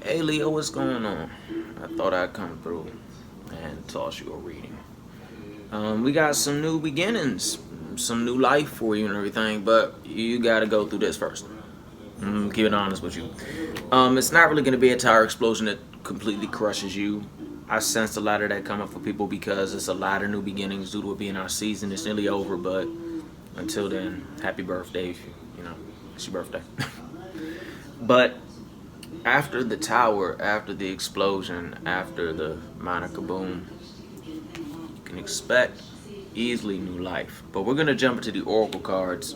Hey Leo, what's going on? I thought I'd come through and toss you a reading. We got some new beginnings, some new life for you and everything, but you gotta go through this first. Keep it honest with you. It's not really gonna be a tire explosion that completely crushes you. I sensed a lot of that coming for people because it's a lot of new beginnings due to it being our season. It's nearly over, but until then, happy birthday. You know, it's your birthday. But after the tower, after the explosion, after the minor kaboom, you can expect easily new life. But we're gonna jump into the oracle cards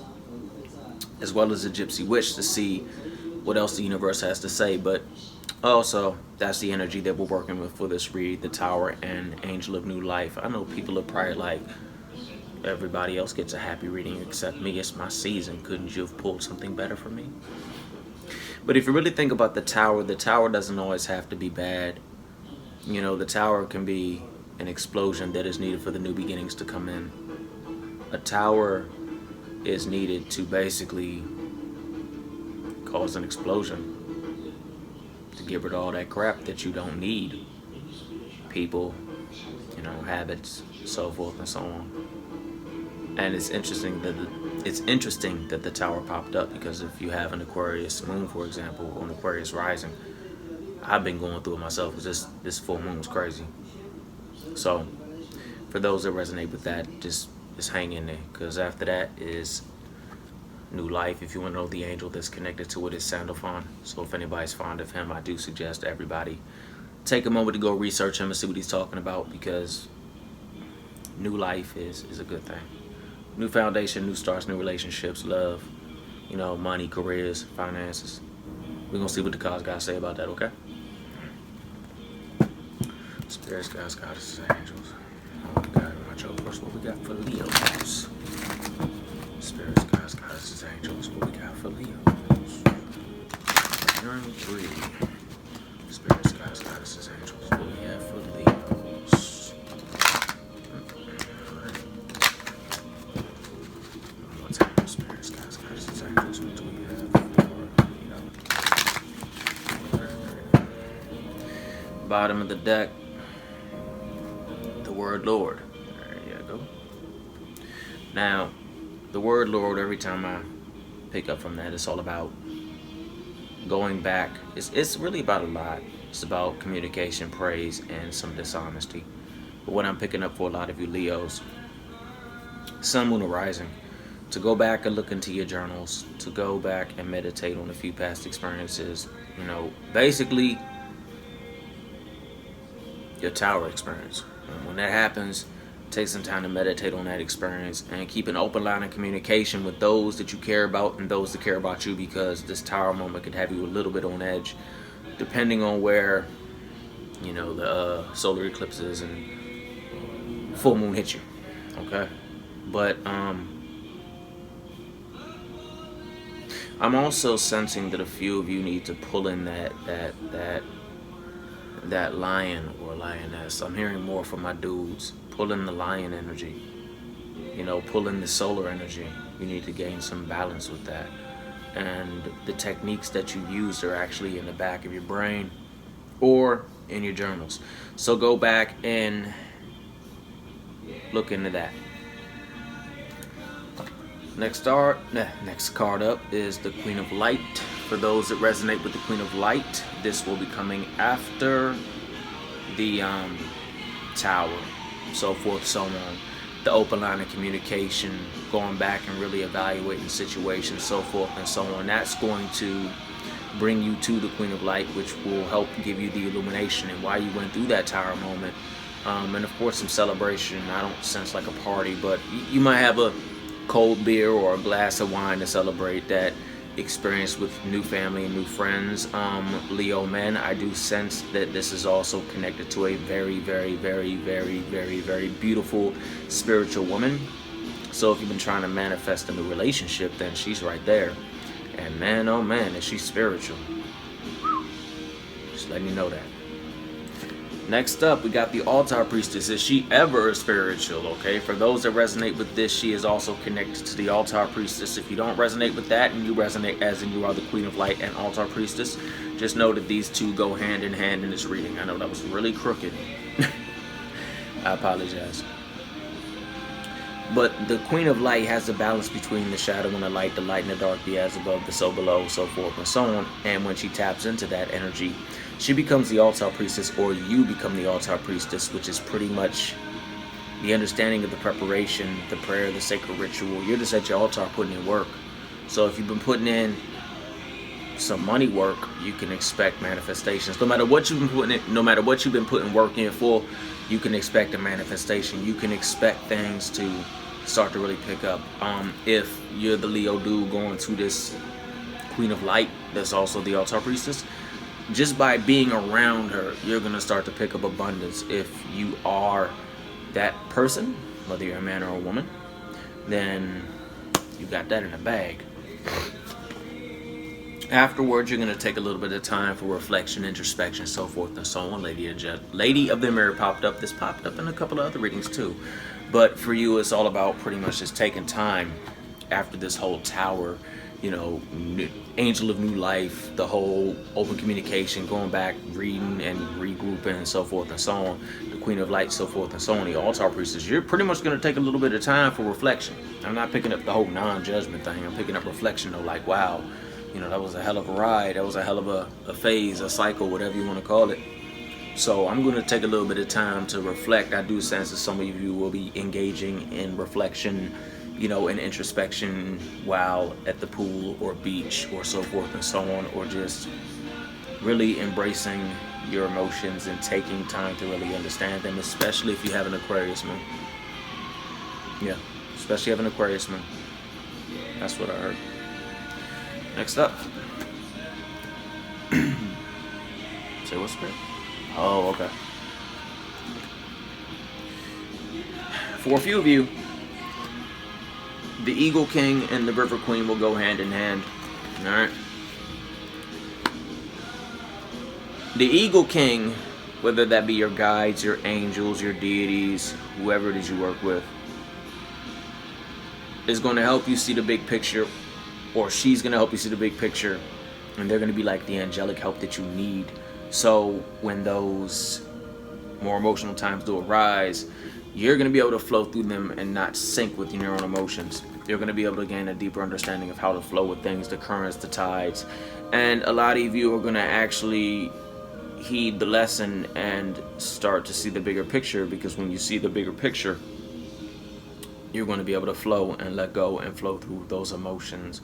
as well as the gypsy witch to see what else the universe has to say. But also, that's the energy that we're working with for this read, the tower and angel of new life. I know people are probably like, everybody else gets a happy reading except me. It's my season. Couldn't you have pulled something better for me? But if you really think about the tower doesn't always have to be bad. You know, the tower can be an explosion that is needed for the new beginnings to come in. A tower is needed to basically cause an explosion, to get rid of all that crap that you don't need. People, you know, habits, so forth and so on. And it's interesting that the tower popped up because if you have an Aquarius moon, for example, or an Aquarius rising, I've been going through it myself because this full moon was crazy. So for those that resonate with that, just hang in there, because after that is new life. If you want to know the angel that's connected to it, is Sandalphon. So if anybody's fond of him, I do suggest everybody take a moment to go research him and see what he's talking about, because new life is a good thing. New foundation, new starts, new relationships, love, you know, money, careers, finances. We're going to see what the cards got to say about that, okay? Spirits, guys, goddesses, angels. Oh, we got watch out first. What we got for Leos? Spirits, guys, goddesses, angels. What we got for Leos? Turn 3. Spirits, guys, goddesses, angels. What we have for Leos? Bottom of the deck, the word Lord. There you go. Now, the word Lord, every time I pick up from that, it's all about going back. It's really about a lot. It's about communication, praise, and some dishonesty. But what I'm picking up for a lot of you Leos, Sun, Moon, or Rising, to go back and look into your journals, to go back and meditate on a few past experiences. You know, basically your tower experience. And when that happens, take some time to meditate on that experience and keep an open line of communication with those that you care about and those that care about you, because this tower moment could have you a little bit on edge depending on where, you know, the solar eclipses and full moon hit you. Okay? But I'm also sensing that a few of you need to pull in that lion or lioness. I'm hearing more from my dudes. Pull in the lion energy. You know, pull in the solar energy. You need to gain some balance with that. And the techniques that you use are actually in the back of your brain or in your journals. So go back and look into that. Next card up is the Queen of Light. For those that resonate with the Queen of Light, this will be coming after the Tower, so forth, so on. The open line of communication, going back and really evaluating situations, so forth and so on. That's going to bring you to the Queen of Light, which will help give you the illumination and why you went through that Tower moment. And of course some celebration. I don't sense like a party, but you might have a cold beer or a glass of wine to celebrate that experience with new family and new friends. Leo men, I do sense that this is also connected to a very, very, very, very, very, very beautiful spiritual woman. So if you've been trying to manifest a new relationship, then she's right there. And man, oh man, is she spiritual. Just letting you know that. Next up, we got the altar priestess. Is she ever spiritual? Okay, for those that resonate with this, she is also connected to the altar priestess. If you don't resonate with that and you resonate as in you are the queen of light and altar priestess, just know that these two go hand in hand in this reading. I know that was really crooked. I apologize. But the queen of light has the balance between the shadow and the light and the dark, the as above, the so below, so forth and so on. And when she taps into that energy, she becomes the altar priestess, or you become the altar priestess, which is pretty much the understanding of the preparation, the prayer, the sacred ritual. You're just at your altar putting in work. So if you've been putting in some money work, you can expect manifestations. No matter what you've been putting in, no matter what you've been putting work in for, you can expect a manifestation. You can expect things to start to really pick up. If you're the Leo dude going to this queen of light that's also the altar priestess, just by being around her, you're going to start to pick up abundance. If you are that person, whether you're a man or a woman, then you got that in the bag. Afterwards, you're going to take a little bit of time for reflection, introspection, so forth and so on. Lady of the Mirror popped up. This popped up in a couple of other readings too. But for you, it's all about pretty much just taking time after this whole tower, you know, angel of new life, the whole open communication, going back, reading and regrouping and so forth and so on. The queen of light, so forth and so on. The altar priestess, you're pretty much going to take a little bit of time for reflection. I'm not picking up the whole non-judgment thing. I'm picking up reflection though, like, wow, you know, that was a hell of a ride. That was a hell of a phase, a cycle, whatever you want to call it. So I'm going to take a little bit of time to reflect. I do sense that some of you will be engaging in reflection, you know, in introspection while at the pool or beach or so forth and so on, or just really embracing your emotions and taking time to really understand them, especially if you have an Aquarius moon. Yeah, especially if you have an Aquarius moon. That's what I heard. Next up. Say what's spirit? Oh, okay. For a few of you, the Eagle King and the River Queen will go hand in hand. Alright? The Eagle King, whether that be your guides, your angels, your deities, whoever it is you work with, is going to help you see the big picture, or she's going to help you see the big picture, and they're going to be like the angelic help that you need. So when those more emotional times do arise, you're going to be able to flow through them and not sink with your own emotions. You're going to be able to gain a deeper understanding of how to flow with things, the currents, the tides. And a lot of you are going to actually heed the lesson and start to see the bigger picture, because when you see the bigger picture, you're going to be able to flow and let go and flow through those emotions,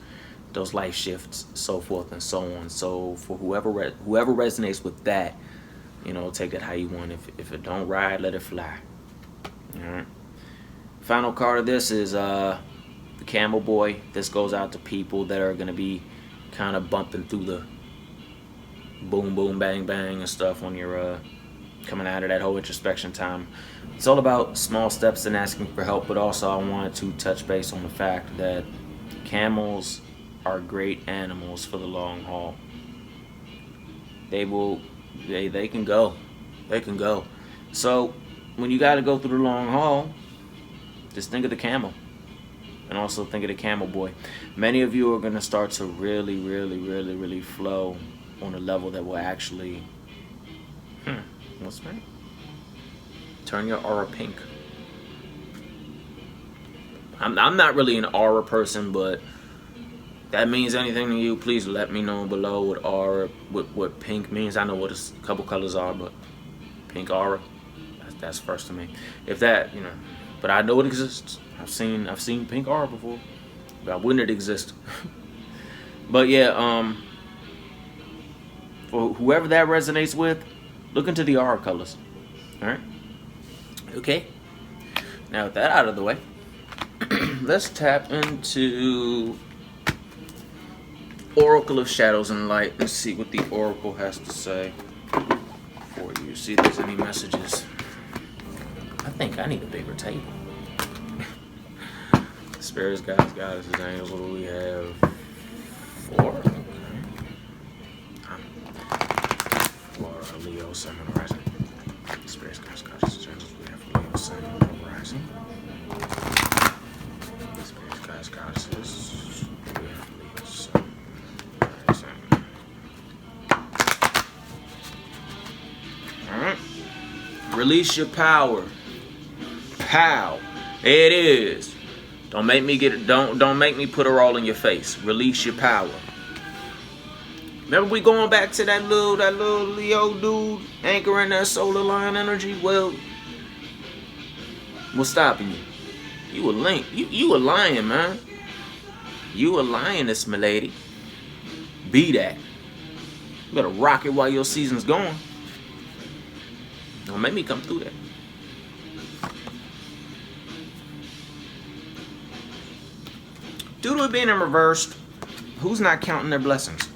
those life shifts, so forth and so on. So for whoever resonates with that, you know, take that how you want. If it don't ride, let it fly. All right. Final card of this is the Camel Boy. This goes out to people that are going to be kind of bumping through the boom, boom, bang, bang and stuff when you're coming out of that whole introspection time. It's all about small steps and asking for help, but also I wanted to touch base on the fact that camels are great animals for the long haul. They can go. They can go. So when you got to go through the long haul, just think of the camel. And also think of the Camel Boy. Many of you are going to start to really flow on a level that will actually what's that? Turn your aura pink. I'm not really an aura person, but that means anything to you, please let me know below what aura, what pink means. I know what a couple colors are, but pink aura, that's first to me. If that, you know, but I know it exists. I've seen pink aura before. But wouldn't it exist? But yeah, for whoever that resonates with, look into the aura colors. Alright? Okay. Now with that out of the way, let's tap into Oracle of Shadows and Light. Let's see what the Oracle has to say for you. See if there's any messages. I think I need a bigger table. Spirits, guides, goddesses, angels. What do we have? 4? Okay. Florida, Leo, Sun, Rising. Spirits, guys, goddesses, angels, we have for Leo, sun, and rising. Spirits, guys, goddesses, we have for Leo, sun, rising. Alright. Release your power. Pow. There it is. Don't make me get it. Don't make me put a roll in your face. Release your power. Remember we going back to that little Leo dude anchoring that solar line energy? Well, what's stopping you? You a lion, man. You a lioness, my lady. Be that. You better rock it while your season's going. Don't make me come through that. Due to it being in reversed, who's not counting their blessings?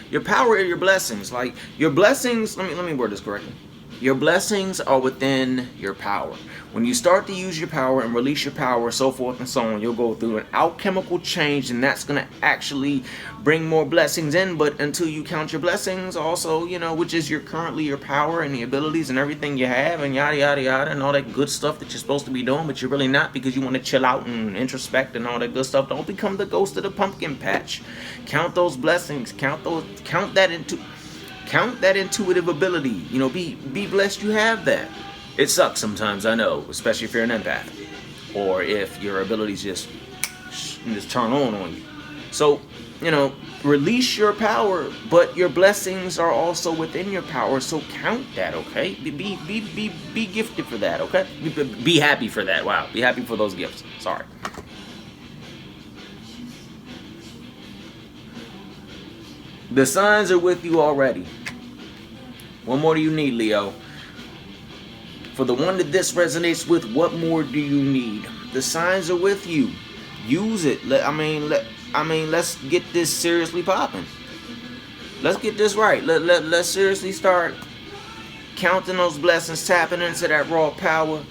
Your power are your blessings. Like your blessings, let me word this correctly. Your blessings are within your power. When you start to use your power and release your power, so forth and so on, you'll go through an alchemical change, and that's going to actually bring more blessings in. But until you count your blessings also, you know, which is currently your power and the abilities and everything you have and yada, yada, yada, and all that good stuff that you're supposed to be doing, but you're really not because you want to chill out and introspect and all that good stuff. Don't become the ghost of the pumpkin patch. Count those blessings. Count that intuitive ability. You know, be blessed you have that. It sucks sometimes, I know, especially if you're an empath, or if your abilities just turn on you. So, you know, release your power, but your blessings are also within your power. So count that, okay? Be gifted for that, okay? Be happy for that. Wow, be happy for those gifts. Sorry. The signs are with you already. What more do you need, Leo? For the one that this resonates with, what more do you need? The signs are with you. Use it. Let's get this seriously popping. Let's get this right. Let's seriously start counting those blessings, tapping into that raw power,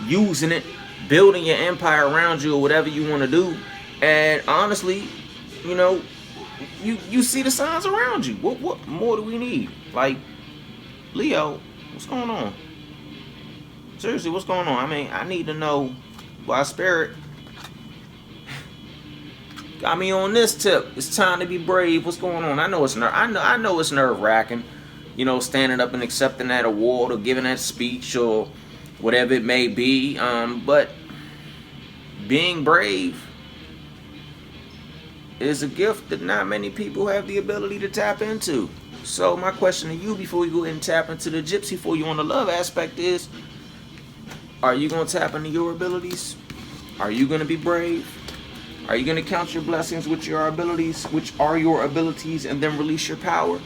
using it, building your empire around you or whatever you want to do. And honestly, you know, you see the signs around you. What more do we need? Like, Leo, what's going on? Seriously, what's going on? I mean, I need to know why Spirit got me on this tip. It's time to be brave. What's going on? I know it's nerve-wracking, you know, standing up and accepting that award or giving that speech or whatever it may be. But being brave is a gift that not many people have the ability to tap into. So my question to you before we go ahead and tap into the gypsy for you on the love aspect is, are you going to tap into your abilities? Are you going to be brave? Are you going to count your blessings, which are your abilities, and then release your power?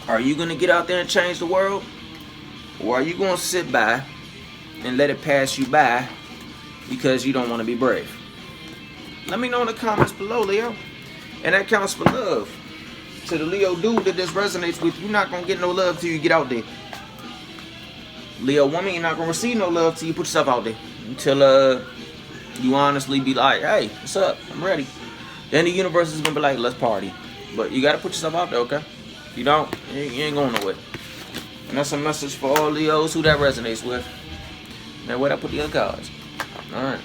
Are you going to get out there and change the world? Or are you going to sit by and let it pass you by because you don't want to be brave? Let me know in the comments below, Leo. And that counts for love. To the Leo dude that this resonates with, you're not going to get no love till you get out there. Leo woman, you're not going to receive no love till you put yourself out there. Until you honestly be like, hey, what's up? I'm ready. Then the universe is going to be like, let's party. But you got to put yourself out there, okay? If you don't, you ain't going nowhere. And that's a message for all Leos who that resonates with. Now, where'd I put the other cards? Alright.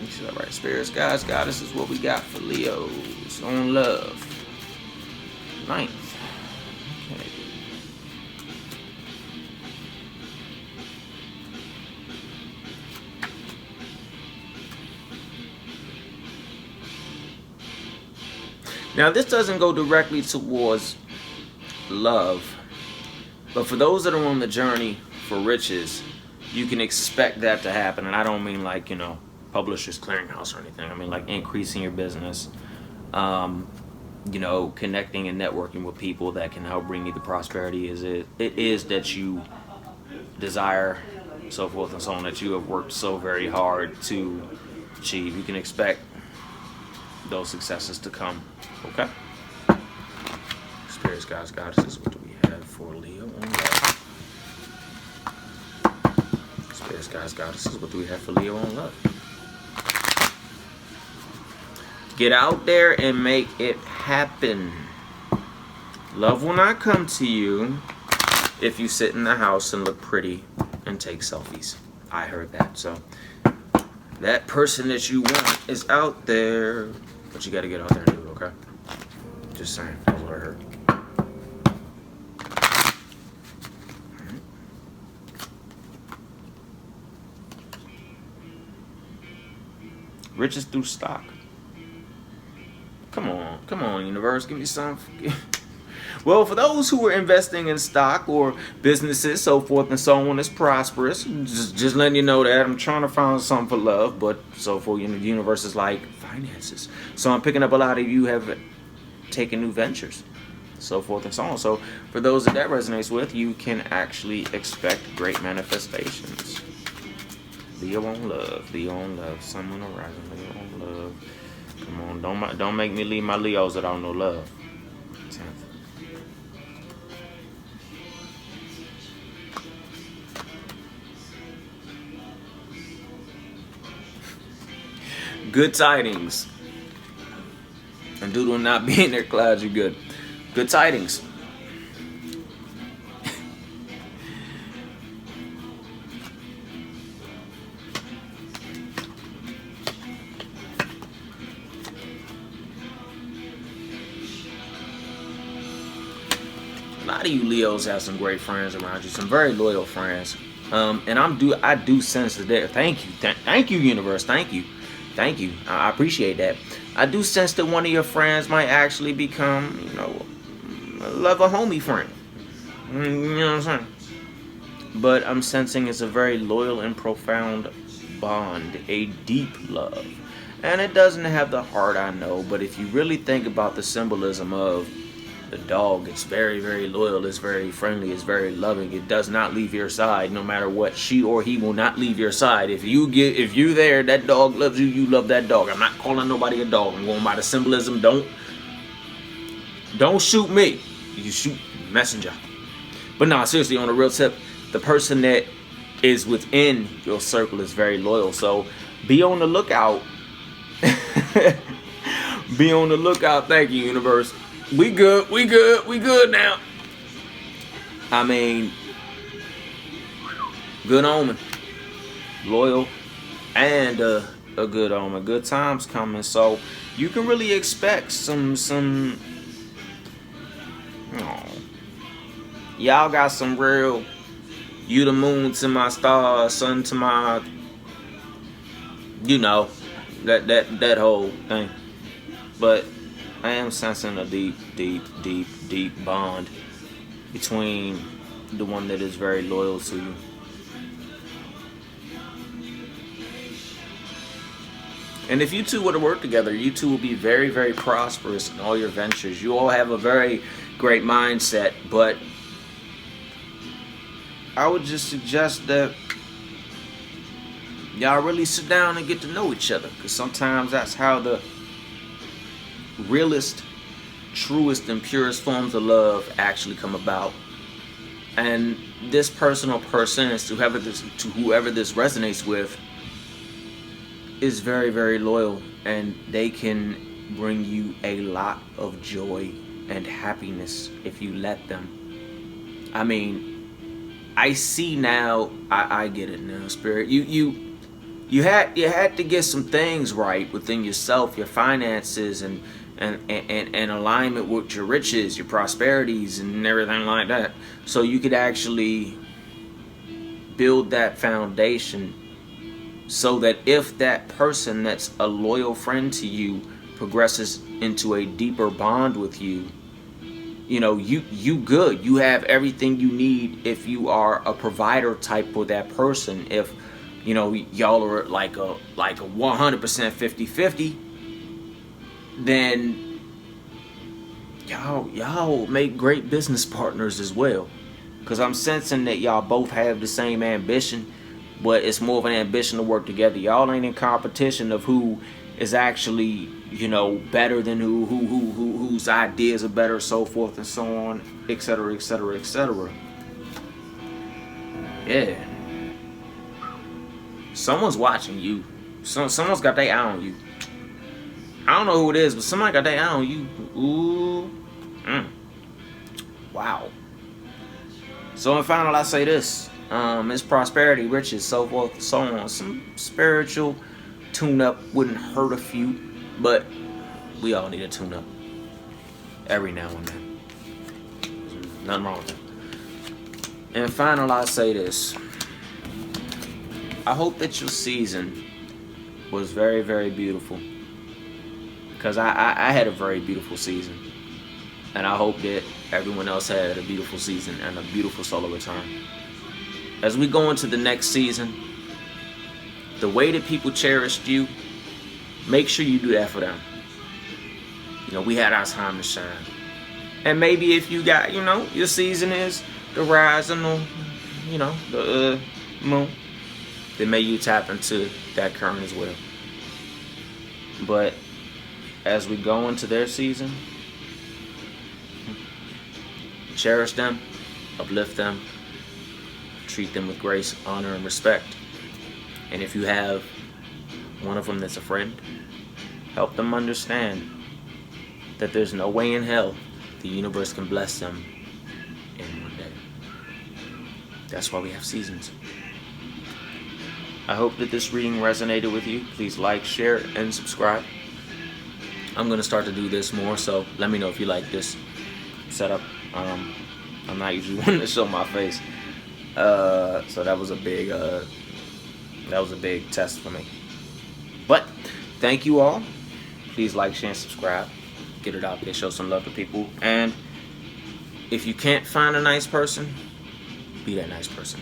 Make sure that right. Spirits, guys, goddess is what we got for Leos on love. 9th. Okay. Now, this doesn't go directly towards love, but for those that are on the journey for riches, you can expect that to happen. And I don't mean like, you know, Publishers Clearinghouse or anything. I mean like increasing your business, you know, connecting and networking with people that can help bring you the prosperity it is that you desire, so forth and so on, that you have worked so very hard to achieve. You can expect those successes to come. Okay? Spirits, guys, goddesses, what do we have for Leo on love? Spirits, guys, goddesses, what do we have for Leo on love? Get out there and make it happen. Love will not come to you if you sit in the house and look pretty and take selfies. I heard that. So that person that you want is out there, but you got to get out there and do it, okay? Just saying. That's what I heard. Riches through stock. Come on, universe, give me some. Well, for those who are investing in stock or businesses, so forth and so on, it's prosperous. Just letting you know that I'm trying to find something for love, but so forth. The universe is like finances. So I'm picking up a lot of you have taken new ventures, so forth and so on. So for those that resonates with, you can actually expect great manifestations. Leo on love, Leo on love, someone arising, Leo on love. Come on, don't make me leave my Leos that don't know love. 10th. Good tidings. And due to not being there, clouds, you're good. Good tidings. A lot of you Leos have some great friends around you, some very loyal friends. And I do sense that. Thank you, universe. Thank you. I appreciate that. I do sense that one of your friends might actually become, love a homie friend. You know what I'm saying? But I'm sensing it's a very loyal and profound bond, a deep love. And it doesn't have the heart, I know, but if you really think about the symbolism of the dog, it's very, very loyal, it's very friendly, it's very loving. It does not leave your side no matter what. She or he will not leave your side. If you there, that dog loves you, you love that dog. I'm not calling nobody a dog. I'm going by the symbolism. Don't shoot me. You shoot messenger. But no, seriously, on a real tip, the person that is within your circle is very loyal. So be on the lookout. Be on the lookout. Thank you, universe. We good now. I mean, good omen, loyal, and a good omen. Good times coming, so you can really expect some. Y'all got some real. You the moon to my star, sun to my. That whole thing, but. I am sensing a deep bond between the one that is very loyal to you. And if you two were to work together, you two will be very, very prosperous in all your ventures. You all have a very great mindset, but I would just suggest that y'all really sit down and get to know each other, because sometimes that's how the realest, truest, and purest forms of love actually come about. And this person or persons, to whoever this resonates with, is very, very loyal, and they can bring you a lot of joy and happiness if you let them. I mean, I see now. I get it now, Spirit. You had to get some things right within yourself, your finances, and alignment with your riches, your prosperities, and everything like that, so you could actually build that foundation, so that if that person that's a loyal friend to you progresses into a deeper bond with you, you good. You have everything you need if you are a provider type with that person. If y'all are like a 100% 50-50, then y'all make great business partners as well. Because I'm sensing that y'all both have the same ambition, but it's more of an ambition to work together. Y'all ain't in competition of who is actually, better than whose ideas are better, so forth and so on, etc., etc., etc. Yeah. Someone's watching you. Someone's got their eye on you. I don't know who it is, but somebody got their eye on you. Ooh. Wow. So in final, I say this: it's prosperity, riches, so forth, so on. Some spiritual tune-up wouldn't hurt a few, but we all need a tune-up every now and then. Nothing wrong with that. And final, I say this: I hope that your season was very, very beautiful, because I had a very beautiful season, and I hope that everyone else had a beautiful season and a beautiful solar return. As we go into the next season, the way that people cherished you, make sure you do that for them. You know, we had our time to shine. And maybe if you got, you know, your season is the rise and the, you know, the moon, then may you tap into that current as well. But as we go into their season, cherish them, uplift them, treat them with grace, honor, and respect. And if you have one of them that's a friend, help them understand that there's no way in hell the universe can bless them in one day. That's why we have seasons. I hope that this reading resonated with you. Please like, share, and subscribe. I'm going to start to do this more, so let me know if you like this setup. I'm not usually one to show my face, so that was a big test for me. But thank you all. Please like, share, and subscribe. Get it out there, show some love to people. And if you can't find a nice person, be that nice person.